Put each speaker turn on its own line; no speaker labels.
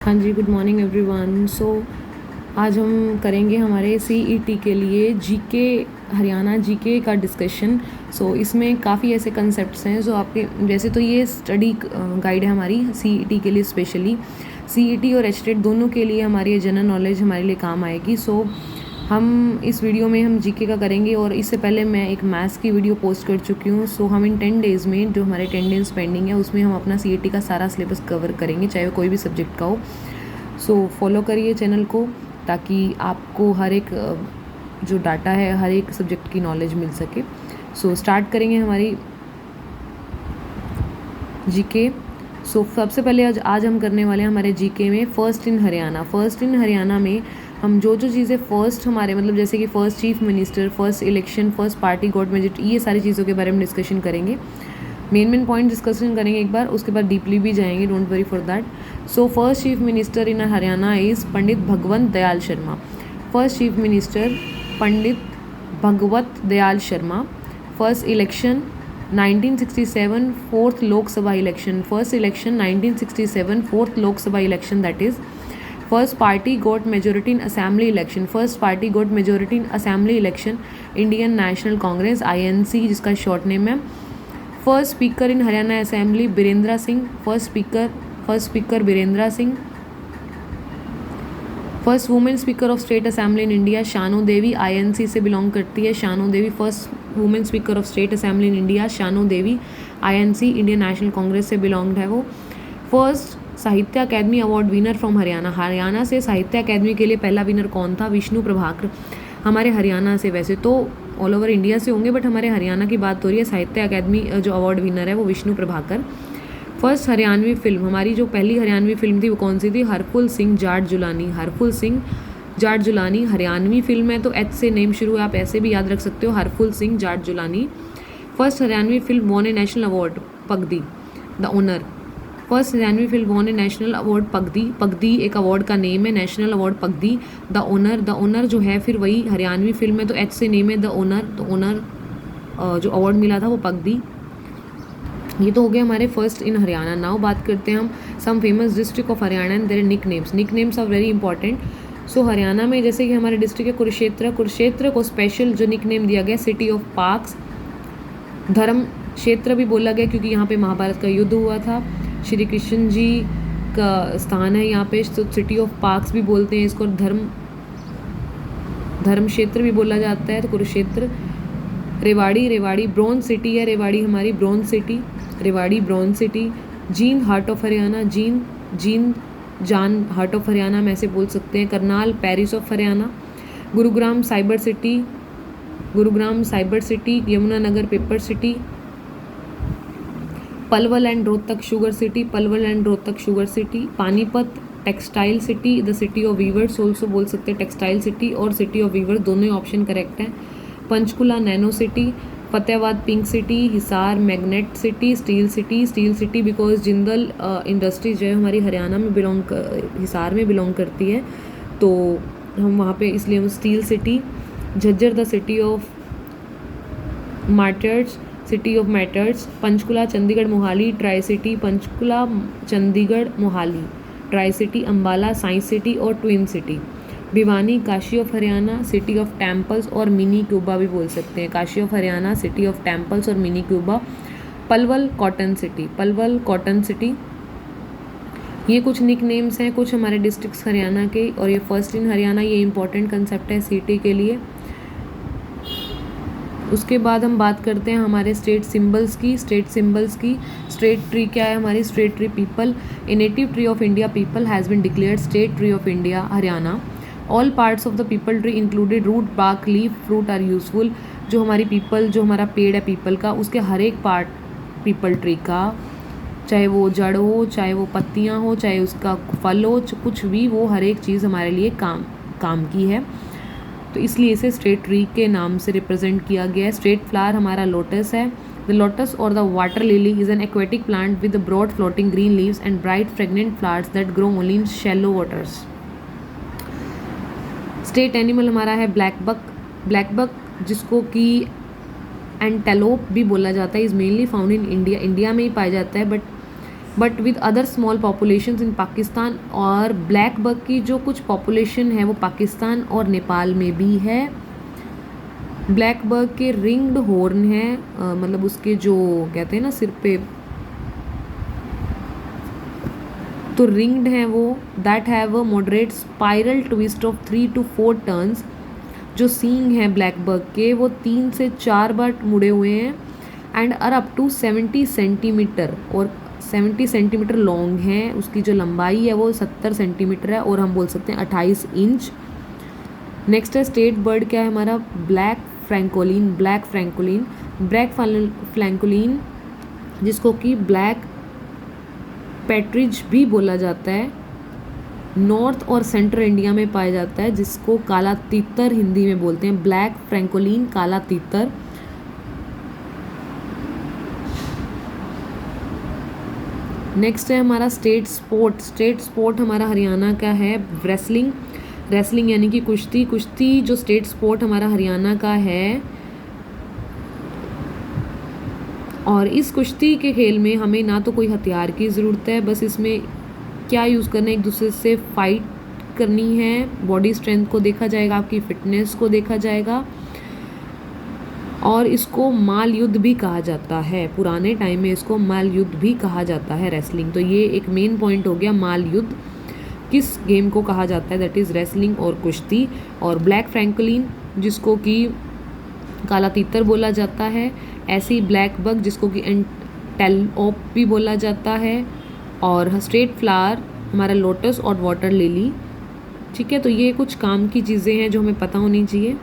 हाँ जी, good morning everyone. आज हम करेंगे हमारे सीईटी के लिए जीके, हरियाणा जीके का डिस्कशन। इसमें काफ़ी ऐसे कंसेप्ट्स हैं जो आपके, वैसे तो ये स्टडी गाइड है हमारी सीईटी के लिए स्पेशली। सीईटी और एचटेट दोनों के लिए हमारी ये जनरल नॉलेज हमारे लिए काम आएगी। हम इस वीडियो में हम जीके का करेंगे, और इससे पहले मैं एक मैथ्स की वीडियो पोस्ट कर चुकी हूँ। हम इन 10 डेज़ में जो हमारे 10 डेज पेंडिंग है उसमें हम अपना सीईटी का सारा सिलेबस कवर करेंगे, चाहे वो कोई भी सब्जेक्ट का हो। फॉलो करिए चैनल को, ताकि आपको हर एक जो डाटा है, हर एक सब्जेक्ट की नॉलेज मिल सके। स्टार्ट करेंगे हमारी जीके। सबसे पहले आज हम करने वाले हैं हमारे जीके में first in Haryana. First in Haryana में हम जो चीज़ें फर्स्ट हमारे, मतलब जैसे कि first chief minister, first election, first party got majority, ये सारी चीज़ों के बारे में डिस्कशन करेंगे। मेन पॉइंट डिस्कशन करेंगे एक बार, उसके बाद डीपली भी जाएंगे, don't worry for that. First chief minister in Haryana is Pandit Bhagwant Dayal Sharma. First chief minister Pandit Bhagwat Dayal Sharma. First election 1967 fourth Lok Sabha election. First election 1967 fourth Lok Sabha election, that is first party got majority in assembly election. First party got majority in assembly election, Indian National Congress INC, जिसका short name है। First speaker in Haryana assembly Birender Singh. First speaker Birendra Singh. First women speaker of state assembly in India Shanu Devi, INC से belong करती है Shanu Devi. First women speaker of state assembly in India Shanu Devi, INC, Indian National Congress से belonged है वो। First Sahitya Akademi award winner from Haryana. Haryana से Sahitya academy के लिए पहला विनर कौन था? विष्णु प्रभाकर, हमारे हरियाणा से। वैसे तो ऑल ओवर इंडिया से होंगे, बट हमारे हरियाणा की बात हो रही है। साहित्य अकेडमी जो अवार्ड विनर है वो विष्णु प्रभाकर। फर्स्ट हरियाणवी फिल्म, हमारी जो पहली हरियाणवी फिल्म थी वो कौन सी थी? हरफुल सिंह जाट जुलानी। हरफुल सिंह जाट जुलानी हरियाणवी फिल्म है, तो H से नेम शुरू है, आप ऐसे भी याद रख सकते हो, Harphool Singh Jat Julani. First Haryanvi film won a national award, Pagdi the honour. First Haryanvi film won a national award, Pagdi. Pagdi एक अवार्ड का नेम है, national award Pagdi. The honour जो है फिर वही हरियाणवी फिल्म है, तो H से नेम है द ओनर। तो ओनर जो अवार्ड मिला था वो पगदी। ये तो हो गए हमारे फर्स्ट इन हरियाणा। नाउ बात करते हैं हम some famous district of Haryana and their nicknames. Nicknames are very important. Haryana में जैसे कि हमारे डिस्ट्रिक्ट है कुरुक्षेत्र। कुरुक्षेत्र को स्पेशल जो निक नेम दिया गया सिटी ऑफ पार्क्स। धर्म क्षेत्र भी बोला गया क्योंकि यहाँ पे महाभारत का युद्ध हुआ था। श्री कृष्ण जी का स्थान है यहाँ पे, तो सिटी ऑफ पार्क्स भी बोलते हैं इसको। धर्म क्षेत्र भी बोला जाता है, तो कुरुक्षेत्र। रेवाड़ी ब्रॉन्ज सिटी है, रेवाड़ी हमारी bronze city, Rewari bronze city. Jind heart of Haryana, Jind जान हार्ट ऑफ हरियाणा हम ऐसे बोल सकते हैं। Karnal Paris of Haryana. Gurugram cyber city, Yamunanagar paper city. Palwal and Rohtak sugar city. Panipat textile city, the city of viewers also बोल सकते हैं, टेक्सटाइल सिटी और सिटी ऑफ वीवर्स दोनों ऑप्शन करेक्ट हैं। Panchkula nano city. Fatehabad pink city. Hisar magnet city, steel city because Jindal industry जो है हमारी हरियाणा में हिसार में बिलोंग करती है, तो हम वहाँ पे इसलिए हम steel city. Jhajjar the city of matters. Panchkula Chandigarh Mohali tri city, Panchkula Chandigarh Mohali tri city. Ambala science city और twin city. Bhiwani Kashi of Haryana, city of temples और मिनी क्यूबा भी बोल सकते हैं। Kashi of Haryana, city of temples और mini Cuba. Palwal cotton city. ये कुछ निक नेम्स हैं कुछ हमारे डिस्ट्रिक्ट्स हरियाणा के, और ये फर्स्ट इन हरियाणा, ये इंपॉर्टेंट कंसेप्ट है सिटी के लिए। उसके बाद हम बात करते हैं हमारे स्टेट सिंबल्स की। स्टेट ट्री क्या है हमारी? State tree peepal. A native tree of India peepal has been declared state tree of India Haryana. All parts of the peepal tree included root bark leaf fruit are useful. जो हमारा पेड़ है पीपल का, उसके हर एक पार्ट पीपल ट्री का, चाहे वो जड़ हो, चाहे वो पत्तियां हो, चाहे उसका फल हो, कुछ भी, वो हर एक चीज़ हमारे लिए काम की है, तो इसलिए इसे स्टेट ट्री के नाम से रिप्रेजेंट किया गया है। स्टेट फ्लावर हमारा लोटस है। द लोटस और the water lily is an aquatic plant with broad floating green leaves and bright fragrant flowers that grow only in shallow waters. State animal हमारा है ब्लैक बक जिसको कि antelope भी बोला जाता है, is mainly found in India में ही पाया जाता है, but but with other small populations in Pakistan. और ब्लैक बग की जो कुछ पॉपुलेशन है वो पाकिस्तान और नेपाल में भी है। ब्लैक बग के रिंग्ड हॉर्न है, मतलब उसके जो कहते हैं ना सिर पे, तो रिंग्ड हैं वो। That have a moderate spiral twist of 3 to 4 turns. जो सींग है ब्लैक बग के वो 3 से 4 बार मुड़े हुए हैं। And are up to 70 centimetres, और 70 सेंटीमीटर लॉन्ग है। उसकी जो लंबाई है वो 70 सेंटीमीटर है, और हम बोल सकते हैं 28 इंच। नेक्स्ट है स्टेट बर्ड, क्या है हमारा, black francolin. Black francolin, black francolin जिसको कि ब्लैक पैट्रिज भी बोला जाता है, नॉर्थ और सेंट्रल इंडिया में पाया जाता है, जिसको काला तीतर हिंदी में बोलते हैं। ब्लैक फ्रैंकोलिन, काला तीतर। नेक्स्ट है हमारा स्टेट स्पोर्ट। स्टेट स्पोर्ट हमारा हरियाणा का है रेसलिंग। रेसलिंग यानी कि कुश्ती। कुश्ती जो स्टेट स्पोर्ट हमारा हरियाणा का है। और इस कुश्ती के खेल में हमें ना तो कोई हथियार की ज़रूरत है, बस इसमें क्या यूज़ करना है, एक दूसरे से फाइट करनी है। बॉडी स्ट्रेंथ को देखा जाएगा, आपकी फिटनेस को देखा जाएगा। और इसको माल युद्ध भी कहा जाता है, पुराने टाइम में इसको माल युद्ध भी कहा जाता है रेसलिंग। तो ये एक मेन पॉइंट हो गया, माल युद्ध किस गेम को कहा जाता है, दैट इज़ रेसलिंग और कुश्ती। और ब्लैक फ्रैंकोलिन जिसको कि काला तीतर बोला जाता है, ऐसे ही ब्लैक बग जिसको कि एंटेलोप भी बोला जाता है, और स्ट्रेट फ्लावर हमारा लोटस और वाटर लिली। ठीक है, तो ये कुछ काम की चीज़ें हैं जो हमें पता होनी चाहिए।